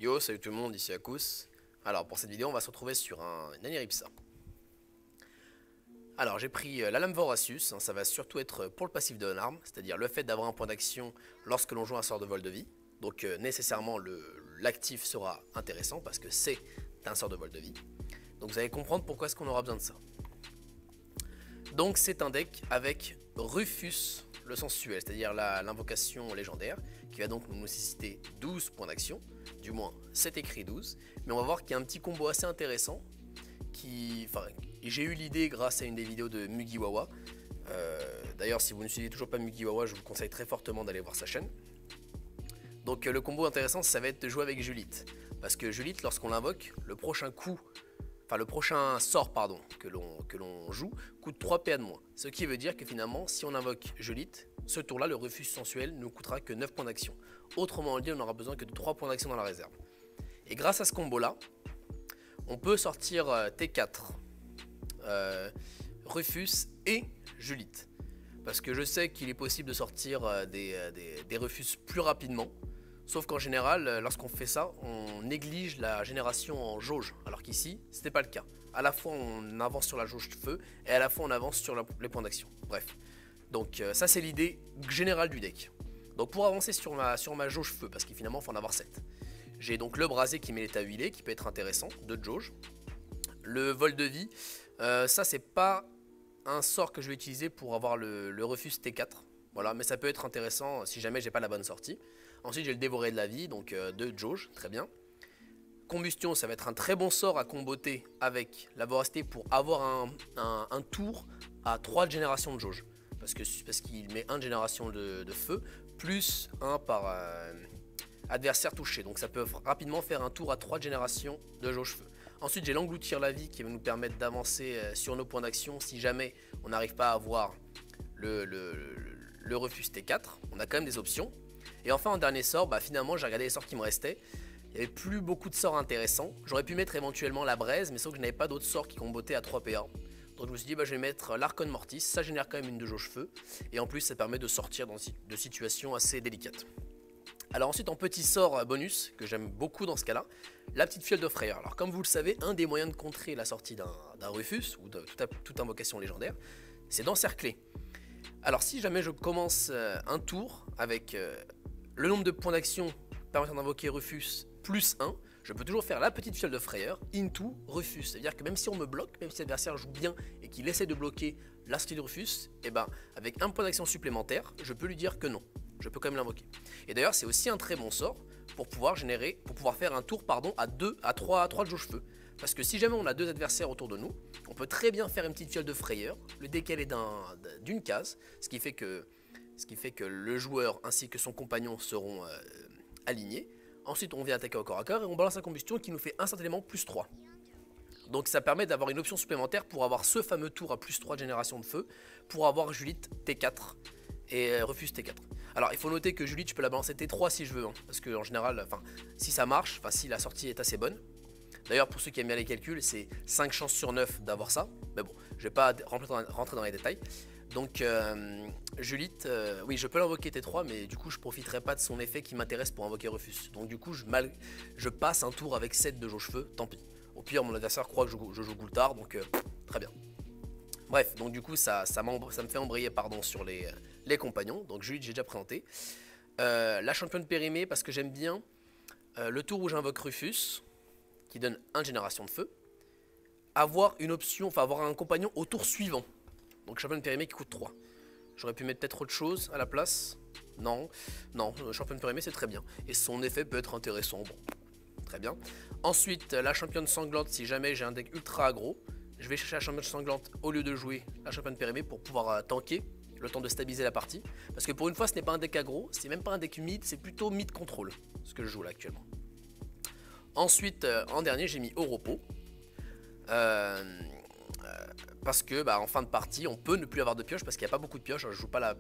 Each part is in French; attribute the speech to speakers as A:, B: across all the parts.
A: Yo, salut tout le monde, ici Akous. Alors pour cette vidéo, on va se retrouver sur un Aniripsa. Alors j'ai pris la lame Voracius, hein, ça va surtout être pour le passif de l'arme, c'est-à-dire le fait d'avoir un point d'action lorsque l'on joue un sort de vol de vie. Donc nécessairement l'actif sera intéressant parce que c'est un sort de vol de vie. Donc vous allez comprendre pourquoi est-ce qu'on aura besoin de ça. Donc c'est un deck avec Rufus le sensuel, c'est-à-dire l'invocation légendaire, qui va donc nous nécessiter 12 points d'action, du moins c'est écrit 12, mais on va voir qu'il y a un petit combo assez intéressant, j'ai eu l'idée grâce à une des vidéos de Mugiwawa. D'ailleurs si vous ne suivez toujours pas Mugiwawa, je vous conseille très fortement d'aller voir sa chaîne. Donc le combo intéressant, ça va être de jouer avec Julite, parce que Julite, lorsqu'on l'invoque, le prochain sort que l'on joue coûte 3 PA de moins. Ce qui veut dire que finalement, si on invoque Julite, ce tour-là, le Rufus sensuel ne coûtera que 9 points d'action. Autrement dit, on n'aura besoin que de 3 points d'action dans la réserve. Et grâce à ce combo-là, on peut sortir T4, Rufus et Julite. Parce que je sais qu'il est possible de sortir des Rufus plus rapidement. Sauf qu'en général, lorsqu'on fait ça, on néglige la génération en jauge. Alors qu'ici, ce n'est pas le cas. À la fois, on avance sur la jauge de feu et à la fois, on avance sur les points d'action. Bref. Donc ça, c'est l'idée générale du deck. Donc pour avancer sur ma jauge feu, parce qu'il finalement, il faut en avoir 7. J'ai donc le brasé qui met l'état huilé, qui peut être intéressant, de jauge. Le vol de vie, ça, c'est pas un sort que je vais utiliser pour avoir le Rufus T4. Voilà, mais ça peut être intéressant si jamais j'ai pas la bonne sortie. Ensuite j'ai le dévoré de la vie, donc de jauge, très bien. Combustion, ça va être un très bon sort à comboter avec la voracité pour avoir un tour à 3 générations de jauge. Parce qu'il met 1 génération de feu, plus 1 par adversaire touché. Donc ça peut rapidement faire un tour à 3 générations de jauge feu. Ensuite j'ai l'engloutir la vie qui va nous permettre d'avancer sur nos points d'action si jamais on n'arrive pas à avoir le Rufus T4. On a quand même des options. Et enfin en dernier sort, finalement j'ai regardé les sorts qui me restaient. Il n'y avait plus beaucoup de sorts intéressants. J'aurais pu mettre éventuellement la braise, mais sauf que je n'avais pas d'autres sorts qui combotaient à 3 PA. Donc je me suis dit je vais mettre l'Archon Mortis, ça génère quand même une de jauge feu. Et en plus ça permet de sortir de situations assez délicates. Alors ensuite en petit sort bonus, que j'aime beaucoup dans ce cas là, la petite fiole de frayeur. Alors comme vous le savez, un des moyens de contrer la sortie d'un Rufus, ou de toute invocation légendaire, c'est d'encercler. Alors si jamais je commence un tour avec le nombre de points d'action permettant d'invoquer Rufus plus 1, je peux toujours faire la petite fiole de frayeur into Rufus. C'est-à-dire que même si on me bloque, même si l'adversaire joue bien et qu'il essaie de bloquer la sortie de Rufus, avec un point d'action supplémentaire, je peux lui dire que non. Je peux quand même l'invoquer. Et d'ailleurs c'est aussi un très bon sort pour pouvoir faire un tour à 3 de jauge feu. Parce que si jamais on a 2 adversaires autour de nous, on peut très bien faire une petite fiole de frayeur, le décaler d'une case, ce qui fait que le joueur ainsi que son compagnon seront alignés. Ensuite on vient attaquer au corps à corps et on balance la combustion qui nous fait instantanément plus 3. Donc ça permet d'avoir une option supplémentaire pour avoir ce fameux tour à plus 3 de génération de feu, pour avoir Julite T4 et Rufus T4. Alors il faut noter que Julite je peux la balancer T3 si je veux, hein, parce que en général, si ça marche, si la sortie est assez bonne. D'ailleurs pour ceux qui aiment bien les calculs, c'est 5 chances sur 9 d'avoir ça. Mais bon, je vais pas rentrer dans les détails. Donc Julite, oui je peux l'invoquer T3, mais du coup je profiterai pas de son effet qui m'intéresse pour invoquer Rufus. Donc du coup je passe un tour avec 7 de jauge feu, tant pis. Au pire mon adversaire croit que je joue Goultard, donc très bien. Bref, donc du coup ça me fait embrayer sur les compagnons. Donc Julite j'ai déjà présenté. La championne périmée parce que j'aime bien le tour où j'invoque Rufus, qui donne 1 génération de feu, avoir un compagnon au tour suivant. Donc championne périmée qui coûte 3. J'aurais pu mettre peut-être autre chose à la place. Non, championne périmée c'est très bien. Et son effet peut être intéressant, bon, très bien. Ensuite, la championne sanglante, si jamais j'ai un deck ultra aggro, je vais chercher la championne sanglante au lieu de jouer la championne périmée pour pouvoir tanker, le temps de stabiliser la partie. Parce que pour une fois ce n'est pas un deck aggro, c'est même pas un deck mid, c'est plutôt mid control, ce que je joue là actuellement. Ensuite, en dernier, j'ai mis Oropo. Parce que en fin de partie, on peut ne plus avoir de pioche parce qu'il n'y a pas beaucoup de pioches. Je joue pas la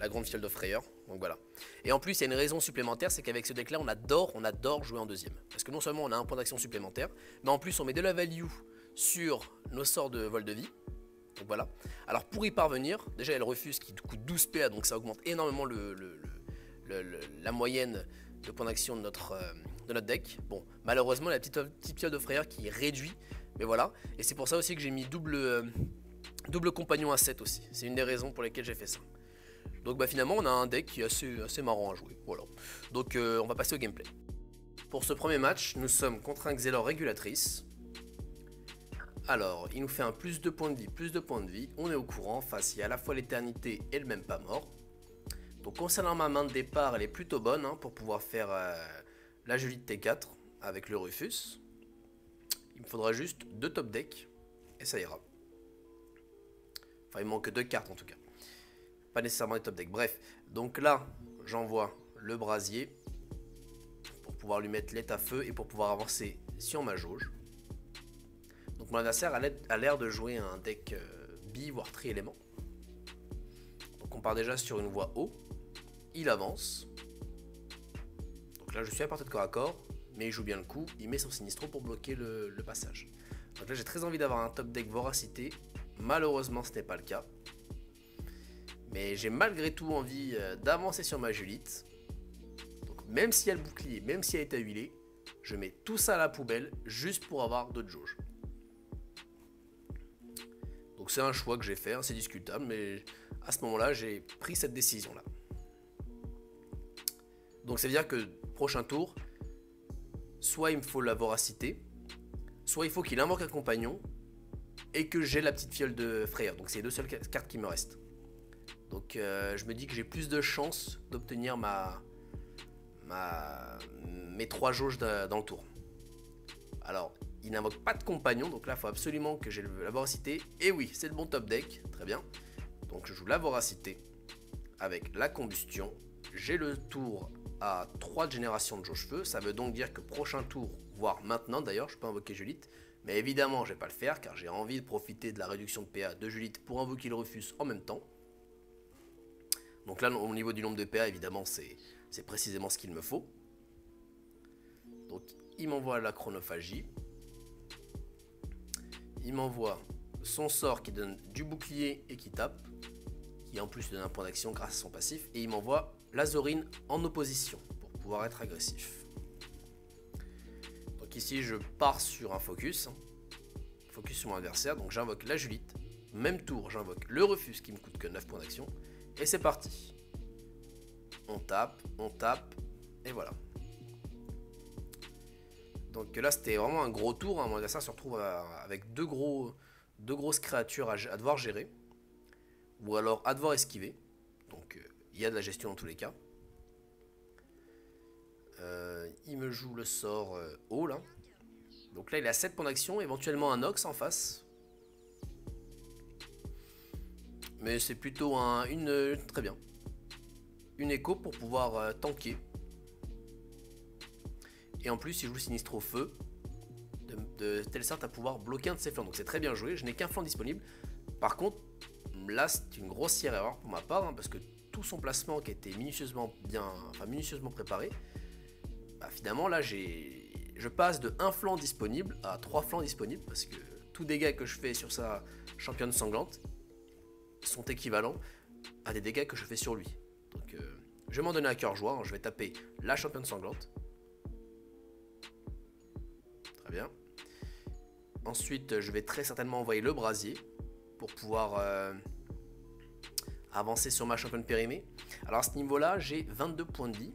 A: grande fiole de frayeur. Donc voilà. Et en plus, il y a une raison supplémentaire, c'est qu'avec ce deck-là, on adore jouer en deuxième. Parce que non seulement on a un point d'action supplémentaire, mais en plus on met de la value sur nos sorts de vol de vie. Donc voilà. Alors pour y parvenir, déjà il y a le Rufus qui coûte 12 PA, donc ça augmente énormément la moyenne de points d'action de de notre deck. Bon, malheureusement, la petite piole de frayeur qui réduit, mais voilà. Et c'est pour ça aussi que j'ai mis double compagnon à 7 aussi. C'est une des raisons pour lesquelles j'ai fait ça. Donc bah finalement, on a un deck qui est assez marrant à jouer. Voilà. Donc on va passer au gameplay. Pour ce premier match, nous sommes contre un Xelor régulatrice. Alors, il nous fait un plus de points de vie, plus de points de vie. On est au courant, face il y a à la fois l'éternité et le même pas mort. Donc concernant ma main de départ, elle est plutôt bonne hein, pour pouvoir faire la Julie de T4 avec le Rufus. Il me faudra juste 2 top decks et ça ira. Enfin, il manque 2 cartes en tout cas. Pas nécessairement les top decks. Bref, donc là, j'envoie le brasier pour pouvoir lui mettre l'état feu et pour pouvoir avancer sur ma jauge. Donc mon adversaire a l'air de jouer un deck bi voire tri éléments. Donc on part déjà sur une voie haut. Il avance. Donc là je suis à partir de corps à corps. Mais il joue bien le coup. Il met son Sinistro pour bloquer le passage. Donc là j'ai très envie d'avoir un top deck Voracité. Malheureusement ce n'est pas le cas. Mais j'ai malgré tout envie d'avancer sur ma Julite. Donc même s'il y a le bouclier, même si elle est à huiler, je mets tout ça à la poubelle juste pour avoir d'autres jauges. Donc c'est un choix que j'ai fait, hein, c'est discutable, mais à ce moment-là, j'ai pris cette décision-là. Donc ça veut dire que prochain tour, soit il me faut la Voracité, soit il faut qu'il invoque un compagnon et que j'ai la petite fiole de frayeur. Donc c'est les 2 seules cartes qui me restent. Donc je me dis que j'ai plus de chances d'obtenir mes 3 jauges dans le tour. Alors, il n'invoque pas de compagnon, donc là il faut absolument que j'ai la Voracité. Et oui, c'est le bon top deck, très bien. Donc je joue la Voracité avec la combustion. J'ai le tour à 3 générations de jauge feu. Ça veut donc dire que prochain tour, voire maintenant d'ailleurs, je peux invoquer Julite. Mais évidemment, je ne vais pas le faire car j'ai envie de profiter de la réduction de PA de Julite pour invoquer le Rufus en même temps. Donc là, au niveau du nombre de PA, évidemment, c'est précisément ce qu'il me faut. Donc il m'envoie la chronophagie. Il m'envoie son sort qui donne du bouclier et qui tape. Qui en plus donne un point d'action grâce à son passif. Et il m'envoie l'Azorine en opposition pour pouvoir être agressif. Donc ici je pars sur un focus. Focus sur mon adversaire. Donc j'invoque la Julite. Même tour, j'invoque le Rufus qui me coûte que 9 points d'action. Et c'est parti. On tape, et voilà. Donc là c'était vraiment un gros tour, hein. Mon adversaire se retrouve avec deux grosses créatures à devoir gérer. Ou alors à devoir esquiver. Donc il y a de la gestion dans tous les cas. Il me joue le sort haut là. Donc là il a 7 points d'action, éventuellement un Ox en face. Mais c'est plutôt très bien. Une écho pour pouvoir tanker. Et en plus il joue Sinistro Feu. De telle sorte à pouvoir bloquer un de ses flancs. Donc c'est très bien joué, je n'ai qu'un flanc disponible. Par contre, là c'est une grossière erreur pour ma part. Hein, parce que tout son placement qui était minutieusement préparé. Bah, finalement là je passe de 1 flanc disponible à 3 flancs disponibles. Parce que tout dégât que je fais sur sa championne sanglante sont équivalents à des dégâts que je fais sur lui. Donc je vais m'en donner à cœur joie, hein. Je vais taper la championne sanglante. Très bien. Ensuite je vais très certainement envoyer le brasier pour pouvoir avancer sur ma championne périmée. Alors à ce niveau là j'ai 22 points de vie.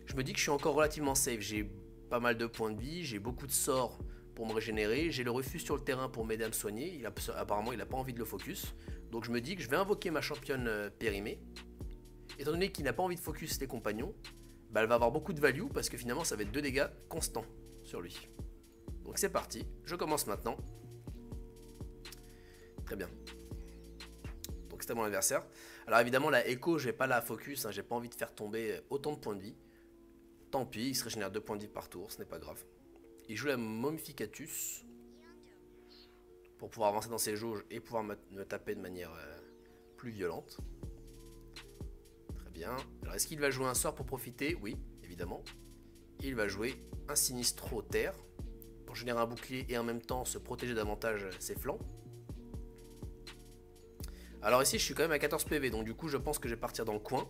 A: Je me dis que je suis encore relativement safe. J'ai pas mal de points de vie, j'ai beaucoup de sorts pour me régénérer, j'ai le Rufus sur le terrain pour m'aider à me soigner. Apparemment il n'a pas envie de le focus. Donc je me dis que je vais invoquer ma championne périmée. Étant donné qu'il n'a pas envie de focus les compagnons, bah elle va avoir beaucoup de value parce que finalement ça va être 2 dégâts constants sur lui. Donc c'est parti, je commence maintenant. Très bien. Donc c'était mon adversaire. Alors évidemment la Echo je vais pas la focus, hein, j'ai pas envie de faire tomber autant de points de vie. Tant pis, il se régénère 2 points de vie par tour, ce n'est pas grave. Il joue la Momificatus pour pouvoir avancer dans ses jauges et pouvoir me taper de manière plus violente. Très bien. Alors est-ce qu'il va jouer un sort pour profiter? Oui, évidemment. Il va jouer un Sinistro Terre pour générer un bouclier et en même temps se protéger davantage ses flancs. Alors ici je suis quand même à 14 PV, donc du coup je pense que je vais partir dans le coin.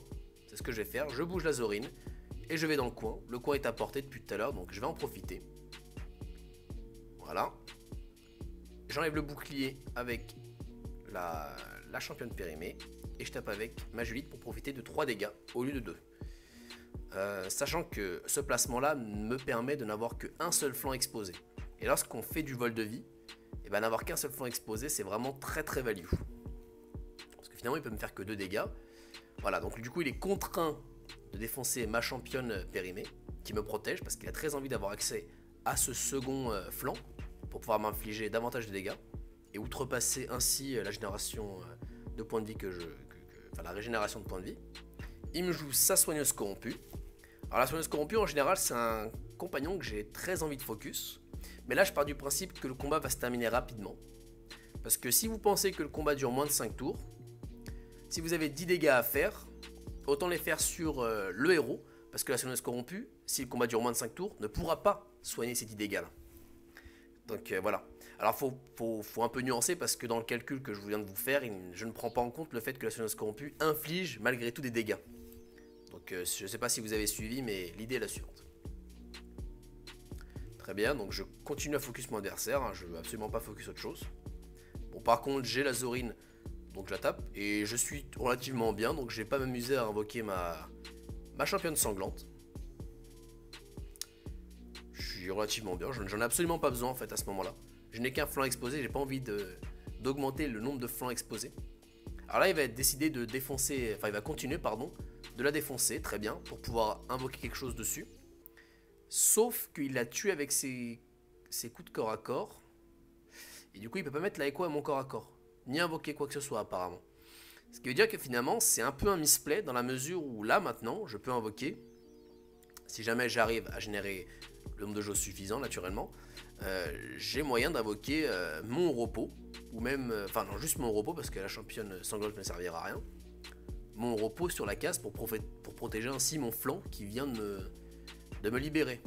A: C'est ce que je vais faire. Je bouge la Zorine Et je vais dans le coin. Le coin est à portée depuis tout à l'heure, donc je vais en profiter. Voilà. J'enlève le bouclier avec la championne périmée. Et je tape avec ma Julite pour profiter de 3 dégâts au lieu de 2. Sachant que ce placement-là me permet de n'avoir qu'un seul flanc exposé. Et lorsqu'on fait du vol de vie, et ben n'avoir qu'un seul flanc exposé, c'est vraiment très très value. Parce que finalement, il peut me faire que 2 dégâts. Voilà, donc du coup, il est contraint de défoncer ma championne périmée, qui me protège, parce qu'il a très envie d'avoir accès à ce second flanc, pour pouvoir m'infliger davantage de dégâts, et outrepasser ainsi la génération de points de vie enfin la régénération de points de vie. Il me joue sa soigneuse corrompue. Alors la soigneuse corrompue, en général, c'est un compagnon que j'ai très envie de focus. Mais là, je pars du principe que le combat va se terminer rapidement. Parce que si vous pensez que le combat dure moins de 5 tours, si vous avez 10 dégâts à faire, autant les faire sur le héros. Parce que la soigneuse corrompue, si le combat dure moins de 5 tours, ne pourra pas soigner ces 10 dégâts là. Donc voilà. Alors faut un peu nuancer parce que dans le calcul que je viens de vous faire, je ne prends pas en compte le fait que la soigneuse corrompue inflige malgré tout des dégâts. Donc je ne sais pas si vous avez suivi, mais l'idée est la suivante. Très bien, donc je continue à focus mon adversaire, hein, je ne veux absolument pas focus autre chose. Bon, par contre, j'ai la Zorine, donc je la tape, et je suis relativement bien, donc je vais pas m'amuser à invoquer ma championne sanglante. Je suis relativement bien, j'en ai absolument pas besoin en fait à ce moment-là. Je n'ai qu'un flanc exposé, j'ai pas envie d'augmenter le nombre de flancs exposés. Alors là, il va décider de défoncer, enfin il va continuer, pardon, de la défoncer, très bien, pour pouvoir invoquer quelque chose dessus. Sauf qu'il l'a tué avec ses coups de corps à corps. Et du coup, il peut pas mettre la écho à mon corps à corps. Ni invoquer quoi que ce soit, apparemment. Ce qui veut dire que finalement, c'est un peu un misplay, dans la mesure où là, maintenant, je peux invoquer. Si jamais j'arrive à générer le nombre de jauges suffisant, naturellement, j'ai moyen d'invoquer mon repos. Ou même, enfin non, juste mon repos, parce que la championne sanglante ne servira à rien. Mon repos sur la case pour protéger ainsi mon flanc qui vient de me libérer.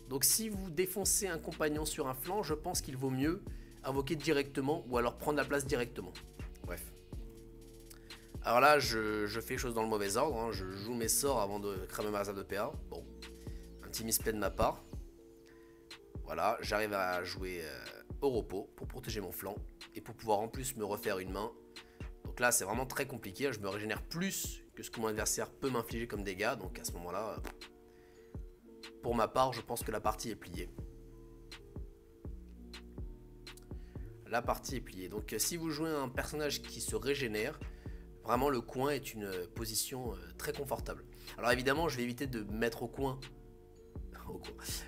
A: Donc si vous défoncez un compagnon sur un flanc, je pense qu'il vaut mieux invoquer directement ou alors prendre la place directement. Bref. Alors là, je fais les choses dans le mauvais ordre, hein. Je joue mes sorts avant de cramer ma réserve de PA. Bon, un petit misplay de ma part. Voilà, j'arrive à jouer au repos pour protéger mon flanc et pour pouvoir en plus me refaire une main. Donc là, c'est vraiment très compliqué, je me régénère plus que ce que mon adversaire peut m'infliger comme dégâts, donc à ce moment-là... Pour ma part, je pense que la partie est pliée. La partie est pliée. Donc si vous jouez un personnage qui se régénère, vraiment le coin est une position très confortable. Alors évidemment, je vais éviter de me mettre au coin.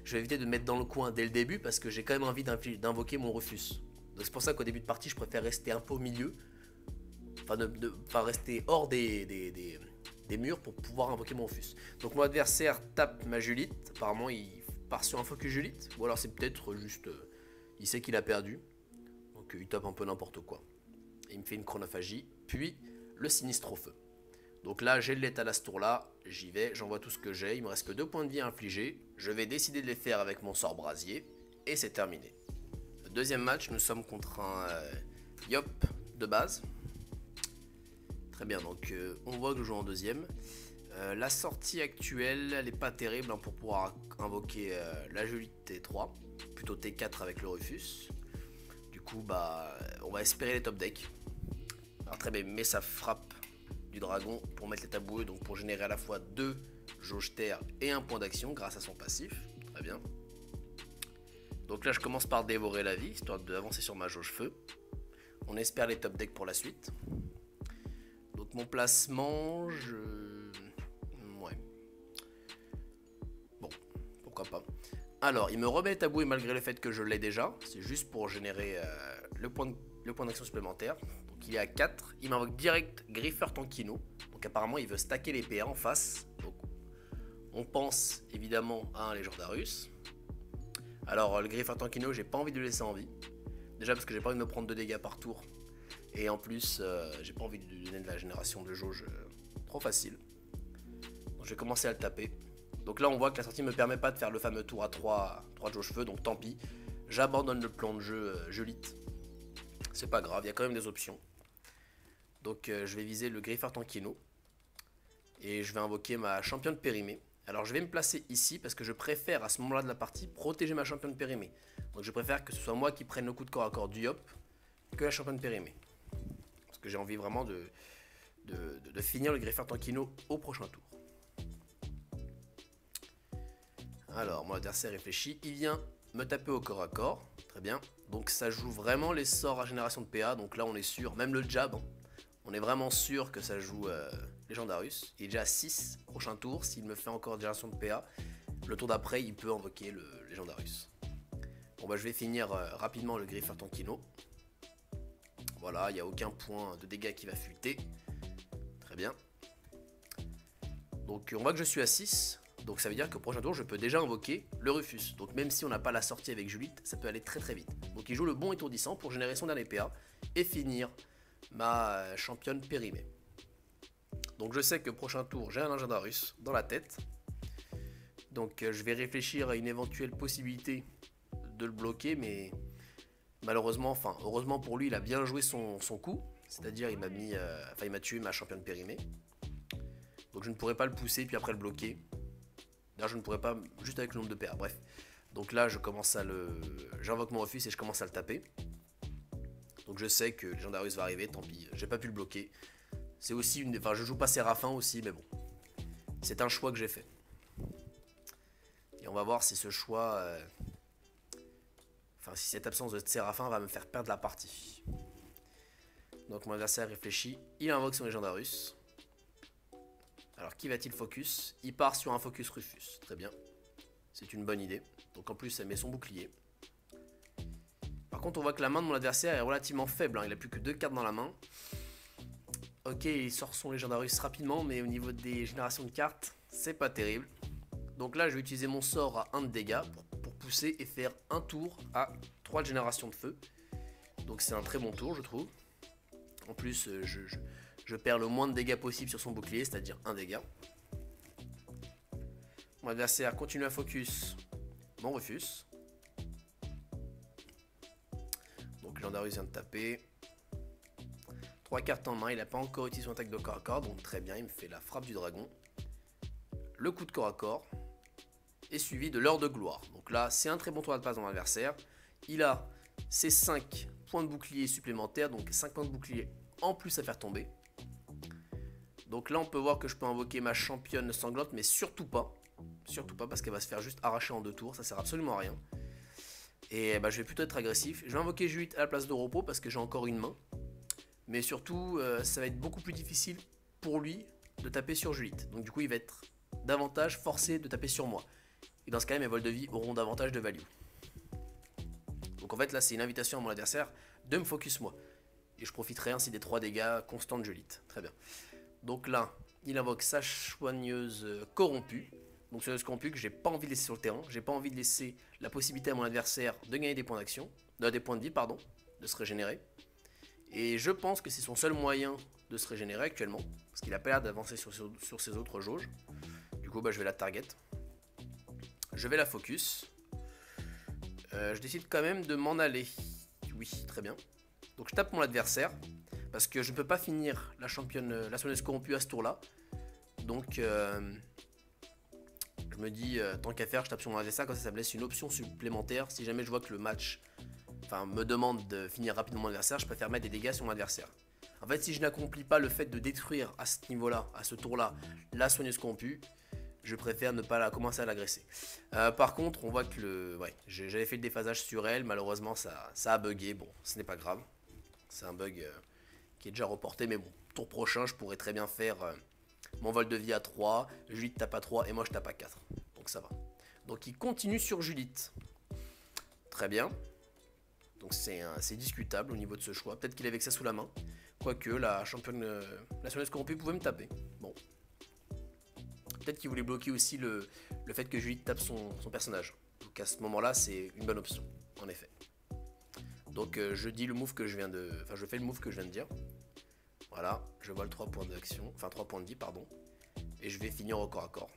A: Je vais éviter de me mettre dans le coin dès le début parce que j'ai quand même envie d'invoquer mon refus. Donc c'est pour ça qu'au début de partie, je préfère rester un peu au milieu. Enfin, rester hors des murs pour pouvoir invoquer mon refus. Donc mon adversaire tape ma Julite. Apparemment il part sur un focus Julite. Ou alors c'est peut-être juste il sait qu'il a perdu. Donc il tape un peu n'importe quoi. Et il me fait une chronophagie. Puis le sinistre au feu. Donc là j'ai le létal à ce tour là. J'y vais, j'envoie tout ce que j'ai. Il me reste que 2 points de vie à infliger. Je vais décider de les faire avec mon sort brasier. Et c'est terminé. Le deuxième match, nous sommes contre un Yop de base. Très bien, donc on voit que je joue en deuxième. La sortie actuelle, elle n'est pas terrible hein, pour pouvoir invoquer la Julite T3, plutôt T4 avec le refus. Du coup, bah, on va espérer les top decks. Alors très bien, mais ça frappe du dragon pour mettre les taboueux, donc pour générer à la fois 2 jauges terre et 1 point d'action grâce à son passif. Très bien. Donc là, je commence par dévorer la vie, histoire d'avancer sur ma jauge feu. On espère les top decks pour la suite. Donc mon placement, ouais. Bon, pourquoi pas. Alors, il me remet taboué malgré le fait que je l'ai déjà. C'est juste pour générer le point d'action supplémentaire. Donc il est à 4. Il m'invoque direct Griffer Tankino. Donc apparemment, il veut stacker les PA en face. Donc on pense évidemment à un Légendarus. Alors le Griffer Tankino, j'ai pas envie de le laisser en vie. Déjà parce que j'ai pas envie de me prendre 2 dégâts par tour. Et en plus, j'ai pas envie de lui donner de la génération de jauge trop facile. Donc je vais commencer à le taper. Donc là, on voit que la sortie ne me permet pas de faire le fameux tour à 3 jauges feu, donc tant pis. J'abandonne le plan de jeu Julite. C'est pas grave, il y a quand même des options. Donc je vais viser le Griffer Tankino. Et je vais invoquer ma championne périmée. Alors je vais me placer ici parce que je préfère à ce moment-là de la partie protéger ma championne périmée. Donc je préfère que ce soit moi qui prenne le coup de corps à corps du Yop que la championne périmée. Parce que j'ai envie vraiment de finir le greffeur Tankino au prochain tour. Alors mon adversaire réfléchit, il vient me taper au corps à corps, très bien. Donc ça joue vraiment les sorts à génération de PA, donc là on est sûr, même le jab, hein, on est vraiment sûr que ça joue Légendarus. Il est déjà à 6, prochain tour, s'il me fait encore génération de PA, le tour d'après il peut invoquer le Légendarus. Bon bah je vais finir rapidement le griffeur Tankino. Voilà, il n'y a aucun point de dégâts qui va fuiter. Très bien. Donc on voit que je suis à 6. Donc ça veut dire qu'au prochain tour, je peux déjà invoquer le Rufus. Donc même si on n'a pas la sortie avec Julite, ça peut aller très très vite. Donc il joue le bon étourdissant pour générer son dernier PA et finir ma championne périmée. Donc je sais que prochain tour, j'ai un Légendarus dans la tête. Donc je vais réfléchir à une éventuelle possibilité de le bloquer, mais malheureusement, enfin heureusement pour lui, il a bien joué son coup. C'est-à-dire il m'a tué ma championne périmée. Donc je ne pourrais pas le pousser puis après le bloquer. Là, je ne pourrais pas, juste avec le nombre de PA, bref. Donc là, j'invoque mon Rufus et je commence à le taper. Donc je sais que Légendarus va arriver, tant pis, j'ai pas pu le bloquer. C'est aussi enfin, je joue pas Séraphin aussi, mais bon. C'est un choix que j'ai fait. Et on va voir si ce choix... Enfin, si cette absence de Séraphin va me faire perdre la partie. Donc mon adversaire réfléchit, il invoque son Légendarus. Alors qui va-t-il focus? Il part sur un focus Rufus, très bien. C'est une bonne idée. Donc en plus elle met son bouclier. Par contre on voit que la main de mon adversaire est relativement faible, hein. Il a plus que 2 cartes dans la main. Ok, il sort son Légendarus rapidement, mais au niveau des générations de cartes, c'est pas terrible. Donc là je vais utiliser mon sort à 1 de dégâts pour pousser et faire un tour à 3 de génération de feu. Donc c'est un très bon tour je trouve. En plus je perds le moins de dégâts possible sur son bouclier, c'est-à-dire 1 dégât. Mon adversaire continue à focus mon Rufus. Donc Légendarus vient de taper. 3 cartes en main, il n'a pas encore utilisé son attaque de corps à corps, donc très bien, il me fait la frappe du dragon. Le coup de corps à corps est suivi de l'heure de gloire. Donc là, c'est un très bon tour de passe dans l'adversaire. Il a ses 5 points de bouclier supplémentaires, donc 5 points de bouclier en plus à faire tomber. Donc là on peut voir que je peux invoquer ma championne sanglante, mais surtout pas parce qu'elle va se faire juste arracher en 2 tours, ça sert absolument à rien. Et bah, je vais plutôt être agressif, je vais invoquer Julite à la place de repos parce que j'ai encore une main. Mais surtout ça va être beaucoup plus difficile pour lui de taper sur Julite. Donc du coup il va être davantage forcé de taper sur moi. Et dans ce cas là mes vols de vie auront davantage de value. Donc en fait là c'est une invitation à mon adversaire de me focus moi. Et je profiterai ainsi des 3 dégâts constants de Julite. Très bien. Donc là, il invoque sa soigneuse corrompue. Donc soigneuse corrompue que j'ai pas envie de laisser sur le terrain. J'ai pas envie de laisser la possibilité à mon adversaire de gagner des points d'action. Des points de vie, pardon. De se régénérer. Et je pense que c'est son seul moyen de se régénérer actuellement. Parce qu'il a pas l'air d'avancer sur ses autres jauges. Du coup, bah, je vais la target. Je vais la focus. Je décide quand même de m'en aller. Oui, très bien. Donc je tape mon adversaire. Parce que je ne peux pas finir la soigneuse corrompue à ce tour-là. Donc, je me dis, tant qu'à faire, je tape sur mon adversaire. Comme ça me laisse une option supplémentaire. Si jamais je vois que le match me demande de finir rapidement mon adversaire, je préfère mettre des dégâts sur mon adversaire. En fait, si je n'accomplis pas le fait de détruire à ce niveau-là, à ce tour-là, la soigneuse corrompue, je préfère ne pas commencer à l'agresser. Par contre, on voit que j'avais fait le déphasage sur elle. Malheureusement, ça a bugué. Bon, ce n'est pas grave. C'est un bug... qui est déjà reporté, mais bon, tour prochain, je pourrais très bien faire mon vol de vie à 3, Julite tape à 3 et moi je tape à 4. Donc ça va. Donc il continue sur Julite. Très bien. Donc c'est discutable au niveau de ce choix. Peut-être qu'il avait que ça sous la main. Quoique la soigneuse corrompue pouvait me taper. Bon. Peut-être qu'il voulait bloquer aussi le fait que Julite tape son personnage. Donc à ce moment-là, c'est une bonne option, en effet. Donc je dis le move que je viens de... Enfin je fais le move que je viens de dire. Voilà, je vole 3 points d'action, enfin 3 points de vie, pardon. Et je vais finir au corps à corps.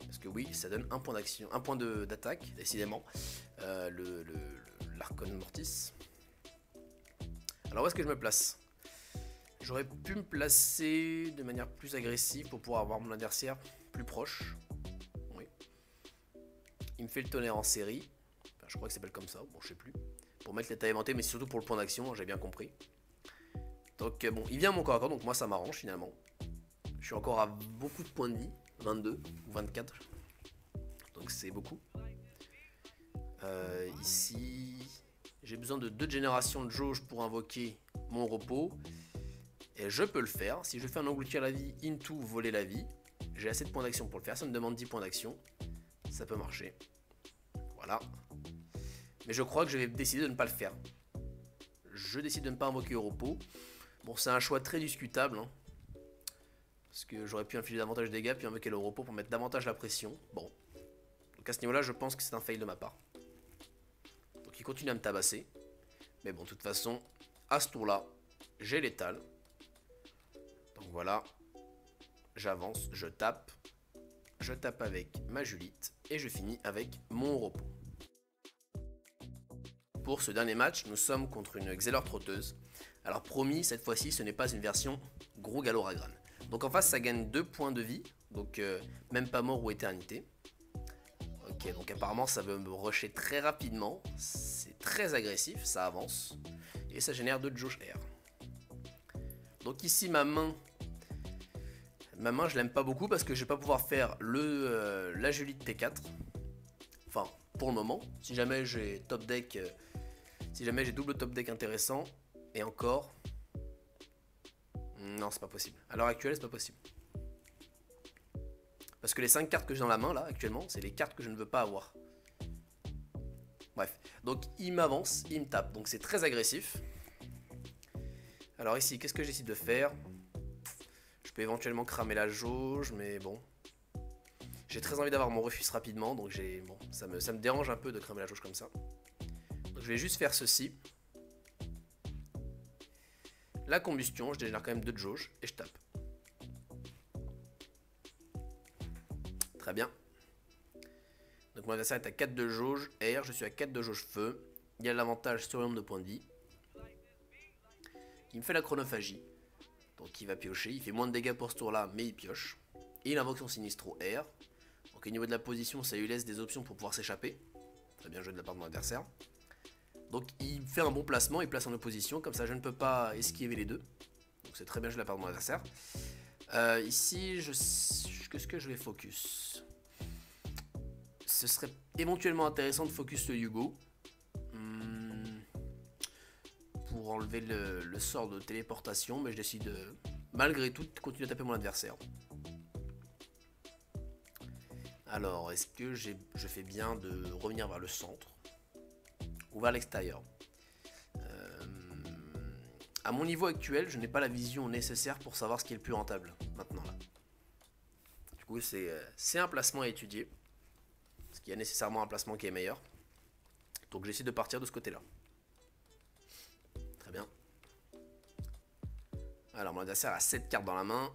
A: Parce que oui, ça donne un point d'action, un point d'attaque, décidément. L'Archon Mortis. Alors où est-ce que je me place? J'aurais pu me placer de manière plus agressive pour pouvoir avoir mon adversaire plus proche. il me fait le tonnerre en série. Enfin, je crois que ça s'appelle comme ça, bon je sais plus. Pour mettre l'état aimanté, mais c'est surtout pour le point d'action, j'ai bien compris. Donc bon, il vient à mon corps à corps, donc moi ça m'arrange finalement. Je suis encore à beaucoup de points de vie, 22 ou 24. Donc c'est beaucoup. Ici, j'ai besoin de 2 générations de jauge pour invoquer mon repos. Et je peux le faire. Si je fais un engloutir la vie into voler la vie, j'ai assez de points d'action pour le faire. Ça me demande 10 points d'action. Ça peut marcher. Voilà. Mais je crois que je vais décider de ne pas le faire. Je décide de ne pas invoquer au repos. Bon, c'est un choix très discutable. Hein, parce que j'aurais pu infliger davantage de dégâts puis invoquer le repos pour mettre davantage la pression. Bon. Donc à ce niveau-là, je pense que c'est un fail de ma part. Donc il continue à me tabasser. Mais bon, de toute façon, à ce tour-là, j'ai l'étal. Donc voilà. J'avance, je tape. Je tape avec ma Julite. Et je finis avec mon repos. Pour ce dernier match, nous sommes contre une Xelor trotteuse. Alors promis, cette fois-ci, ce n'est pas une version gros Galoragran. Donc en face, ça gagne 2 points de vie. Donc même pas mort ou éternité. Ok, donc apparemment, ça veut me rusher très rapidement. C'est très agressif, ça avance. Et ça génère 2 de jauge air. Donc ici, ma main, je l'aime pas beaucoup parce que je vais pas pouvoir faire la Julite T4. Enfin, pour le moment. Si jamais j'ai top deck... si jamais j'ai double top deck intéressant, et encore... Non, c'est pas possible. À l'heure actuelle, c'est pas possible. Parce que les 5 cartes que j'ai dans la main, là, actuellement, c'est les cartes que je ne veux pas avoir. Bref. Donc, il m'avance, il me tape. Donc, c'est très agressif. Alors ici, qu'est-ce que j'essaie de faire? Je peux éventuellement cramer la jauge, mais bon. J'ai très envie d'avoir mon refus rapidement, donc bon, ça me dérange un peu de cramer la jauge comme ça. Donc, je vais juste faire ceci. La combustion, je dégénère quand même 2 de jauge et je tape. Très bien. Donc mon adversaire est à 4 de jauge air, je suis à 4 de jauge feu. Il y a l'avantage sur le nombre de points de vie. Il me fait la chronophagie. Donc il va piocher, il fait moins de dégâts pour ce tour là, mais il pioche. Et il invoque son Sinistro air. Donc au niveau de la position, ça lui laisse des options pour pouvoir s'échapper. Très bien joué de la part de mon adversaire. Donc il fait un bon placement, il place en opposition, comme ça je ne peux pas esquiver les deux. Donc c'est très bien joué de la part de mon adversaire. Ici, qu'est-ce que je vais focus? Ce serait éventuellement intéressant de focus le Hugo. Pour enlever le sort de téléportation, mais je décide malgré tout de continuer à taper mon adversaire. Alors, est-ce que je fais bien de revenir vers le centre ou vers l'extérieur? À mon niveau actuel, je n'ai pas la vision nécessaire pour savoir ce qui est le plus rentable maintenant là. Du coup, c'est un placement à étudier. Parce qu'il y a nécessairement un placement qui est meilleur. Donc j'essaie de partir de ce côté-là. Très bien. Alors mon adversaire a 7 cartes dans la main.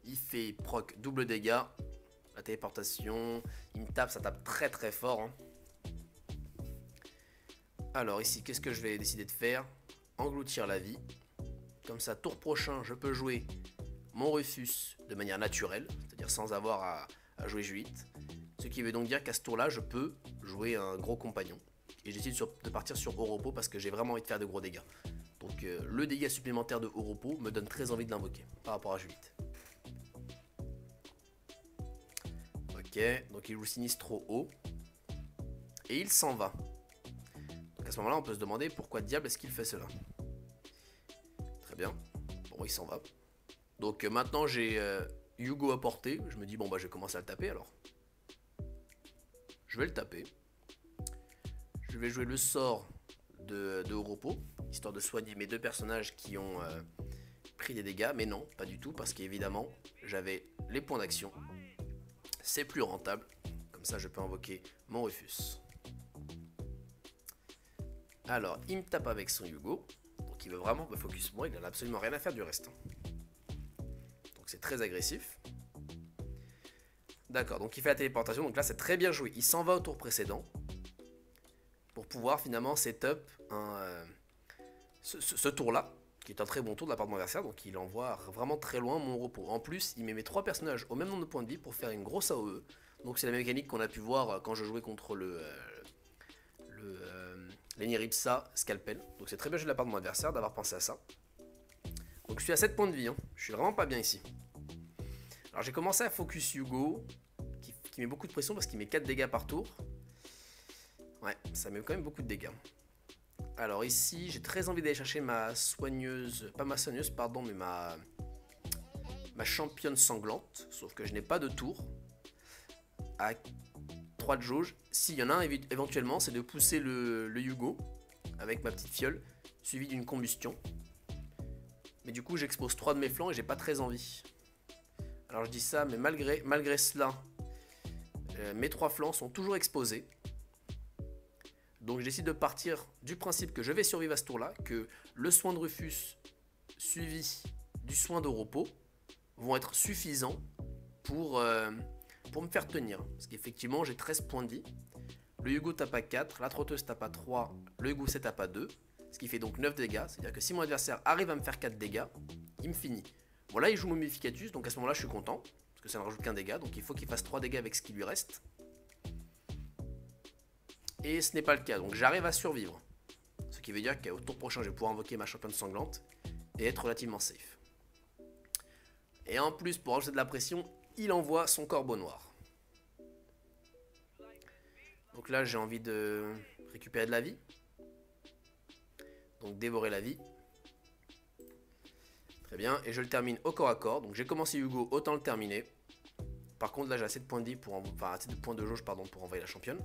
A: Il fait proc double dégâts. La téléportation. Il me tape, ça tape très très fort. Hein. Alors ici, qu'est-ce que je vais décider de faire? Engloutir la vie. Comme ça, tour prochain, je peux jouer mon Rufus de manière naturelle. C'est-à-dire sans avoir à jouer Julite. Ce qui veut donc dire qu'à ce tour-là, je peux jouer un gros compagnon. Et j'essaie de partir sur haut repos parce que j'ai vraiment envie de faire de gros dégâts. Donc le dégât supplémentaire de haut repos me donne très envie de l'invoquer par rapport à Julite. Ok, donc il joue Sinistro haut. Et il s'en va. Donc à ce moment-là, on peut se demander pourquoi diable est-ce qu'il fait cela. Très bien. Bon, il s'en va. Donc maintenant j'ai Hugo à portée. Je me dis, bon bah je vais commencer à le taper alors. Je vais le taper. Je vais jouer le sort de haut repos, histoire de soigner mes 2 personnages qui ont pris des dégâts. Mais non, pas du tout, parce qu'évidemment, j'avais les points d'action. C'est plus rentable. Comme ça, je peux invoquer mon Rufus. Alors, il me tape avec son Hugo. Donc, il veut vraiment me focus moi. Il n'a absolument rien à faire du reste. Donc, c'est très agressif. D'accord, donc il fait la téléportation. Donc là, c'est très bien joué. Il s'en va au tour précédent. Pour pouvoir finalement setup ce tour-là, qui est un très bon tour de la part de mon adversaire, donc il envoie vraiment très loin mon repos. En plus, il met mes 3 personnages au même nombre de points de vie pour faire une grosse AOE. Donc c'est la même mécanique qu'on a pu voir quand je jouais contre l'Eniripsa Scalpel. Donc c'est très bien joué de la part de mon adversaire d'avoir pensé à ça. Donc je suis à 7 points de vie, hein. Je suis vraiment pas bien ici. Alors j'ai commencé à focus Hugo, qui met beaucoup de pression parce qu'il met 4 dégâts par tour. Ouais, ça met quand même beaucoup de dégâts. Alors ici, j'ai très envie d'aller chercher ma soigneuse, pas ma soigneuse, pardon, mais ma championne sanglante. Sauf que je n'ai pas de tour. À 3 de jauge. S'il y en a un éventuellement, c'est de pousser le Hugo avec ma petite fiole, suivi d'une combustion. Mais du coup, j'expose 3 de mes flancs et j'ai pas très envie. Alors je dis ça, mais malgré cela, mes 3 flancs sont toujours exposés. Donc je décide de partir du principe que je vais survivre à ce tour-là, que le soin de Rufus suivi du soin de repos vont être suffisants pour me faire tenir. Parce qu'effectivement j'ai 13 points de vie. Le Hugo tape à 4, la trotteuse tape à 3, le Hugo C tape à 2. Ce qui fait donc 9 dégâts. C'est-à-dire que si mon adversaire arrive à me faire 4 dégâts, il me finit. Bon là il joue Momificatus, donc à ce moment-là je suis content. Parce que ça ne rajoute qu'un dégât, donc il faut qu'il fasse 3 dégâts avec ce qui lui reste. Et ce n'est pas le cas, donc j'arrive à survivre. Ce qui veut dire qu'au tour prochain, je vais pouvoir invoquer ma championne sanglante et être relativement safe. Et en plus, pour rajouter de la pression, il envoie son corbeau noir. Donc là, j'ai envie de récupérer de la vie. Donc dévorer la vie. Très bien, et je le termine au corps à corps. Donc j'ai commencé Hugo, autant le terminer. Par contre, là, j'ai assez de points de vie assez de points de jauge, pardon, pour envoyer la championne.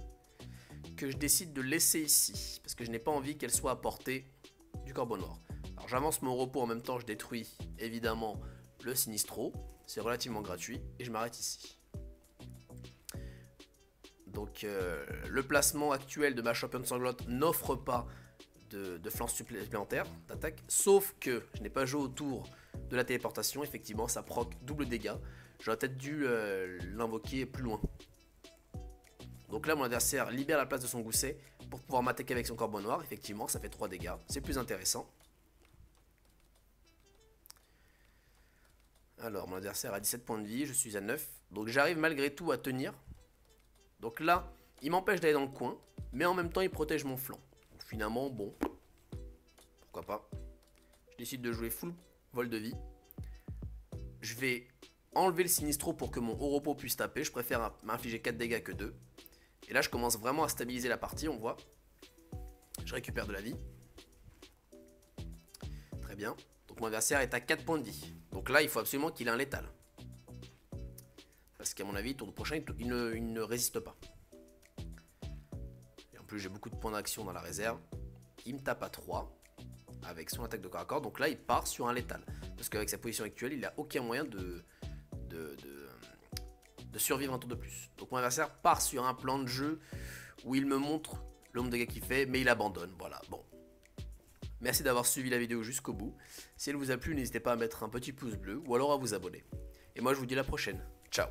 A: Que je décide de laisser ici, parce que je n'ai pas envie qu'elle soit à portée du corbeau noir. Alors j'avance mon repos, en même temps je détruis évidemment le Sinistro, c'est relativement gratuit, et je m'arrête ici. Donc le placement actuel de ma championne sanglante n'offre pas de flanc supplémentaire d'attaque, sauf que je n'ai pas joué autour de la téléportation, effectivement ça proc double dégâts, j'aurais peut-être dû l'invoquer plus loin. Donc là mon adversaire libère la place de son gousset pour pouvoir m'attaquer avec son corbeau noir. Effectivement ça fait 3 dégâts, c'est plus intéressant. Alors mon adversaire a 17 points de vie, je suis à 9. Donc j'arrive malgré tout à tenir. Donc là il m'empêche d'aller dans le coin, mais en même temps il protège mon flanc. Donc finalement bon, pourquoi pas. Je décide de jouer full vol de vie. Je vais enlever le Sinistro pour que mon haut repos puisse taper. Je préfère m'infliger 4 dégâts que 2. Et là je commence vraiment à stabiliser la partie, on voit. Je récupère de la vie. Très bien. Donc mon adversaire est à 4 points de vie. Donc là il faut absolument qu'il ait un létal. Parce qu'à mon avis, tour prochain, il ne résiste pas. Et en plus j'ai beaucoup de points d'action dans la réserve. Il me tape à 3 avec son attaque de corps à corps. Donc là il part sur un létal. Parce qu'avec sa position actuelle, il n'a aucun moyen de survivre un tour de plus. Donc mon adversaire part sur un plan de jeu où il me montre le nombre de dégâts qu'il fait, mais il abandonne. Voilà, bon. Merci d'avoir suivi la vidéo jusqu'au bout. Si elle vous a plu, n'hésitez pas à mettre un petit pouce bleu ou alors à vous abonner. Et moi je vous dis à la prochaine. Ciao.